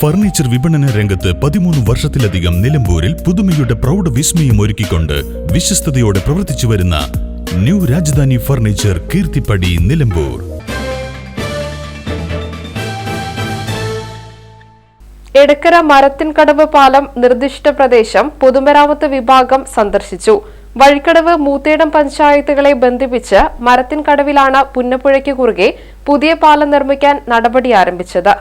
Furniture വിപണന രംഗത്ത് 13 വർഷത്തിലധികം നിലമ്പൂരിൽ പുതുമയുടെ പ്രൗഢ വിസ്മയം ഒരുക്കിക്കൊണ്ട് വിശ്വസ്തയോടെ പ്രവർത്തിച്ചു വരുന്ന ന്യൂ രാജധാനി ഫർണിച്ചർ കീർത്തിപ്പടി നിലമ്പൂർ. എടക്കര മരത്തിൻകടവ് പാലം നിർദ്ദിഷ്ട പ്രദേശം പൊതുമരാമത്ത് വിഭാഗം സന്ദർശിച്ചു. വഴിക്കടവ് മൂത്തേടം പഞ്ചായത്തുകളെ ബന്ധിപ്പിച്ച് മരത്തിൻകടവിലാണ് പുന്നപ്പുഴയ്ക്ക് കുറുകെ പുതിയ പാലം നിർമ്മിക്കാൻ നടപടി ആരംഭിച്ചത്.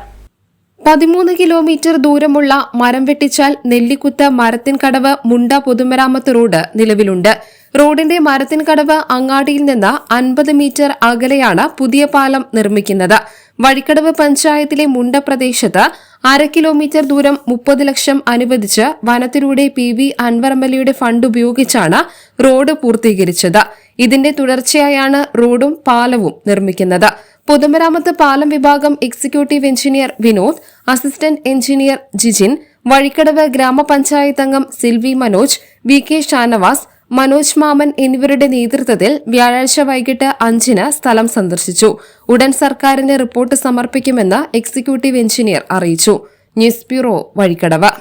13 കിലോമീറ്റർ ദൂരമുള്ള മരം വെട്ടിച്ചാൽ നെല്ലിക്കുത്ത് മരത്തിൻകടവ് മുണ്ട പൊതുമരാമത്ത് റോഡ് നിലവിലുണ്ട്. റോഡിന്റെ മരത്തിൻകടവ് അങ്ങാടിയിൽ നിന്ന് 50 മീറ്റർ അകലെയാണ് പുതിയ പാലം നിർമ്മിക്കുന്നത്. വഴിക്കടവ് പഞ്ചായത്തിലെ മുണ്ട പ്രദേശത്ത് 1/2 കിലോമീറ്റർ ദൂരം 30 ലക്ഷം അനുവദിച്ച് വനത്തിലൂടെ PV അൻവർ MLAയുടെ ഫണ്ട് ഉപയോഗിച്ചാണ് റോഡ് പൂർത്തീകരിച്ചത്. ഇതിന്റെ തുടർച്ചയായാണ് റോഡും പാലവും നിർമ്മിക്കുന്നത്. പൊതുമരാമത്ത് പാലം വിഭാഗം executive engineer Vinod, assistant engineer Jijin, Vazhikkadavu ഗ്രാമപഞ്ചായത്ത് അംഗം സിൽവി മനോജ്, VK ഷാനവാസ്, മനോജ് മാമൻ എന്നിവരുടെ നേതൃത്വത്തിൽ വ്യാഴാഴ്ച വൈകിട്ട് 5-ന് സ്ഥലം സന്ദർശിച്ചു. ഉടൻ സർക്കാരിന് റിപ്പോർട്ട് സമർപ്പിക്കുമെന്ന് എക്സിക്യൂട്ടീവ് എഞ്ചിനീയർ അറിയിച്ചു. News bureau, Vazhikkadavu.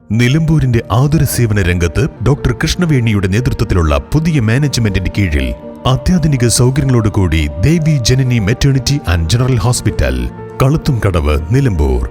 നിലമ്പൂരിന്റെ ആതുര സേവന രംഗത്ത് ഡോക്ടർ കൃഷ്ണവേണിയുടെ നേതൃത്വത്തിലുള്ള പുതിയ മാനേജ്മെന്റിന്റെ കീഴിൽ അത്യാധുനിക സൗകര്യങ്ങളോടുകൂടി Devi Janani maternity and general hospital, Kaluthumkadavu, Nilambur.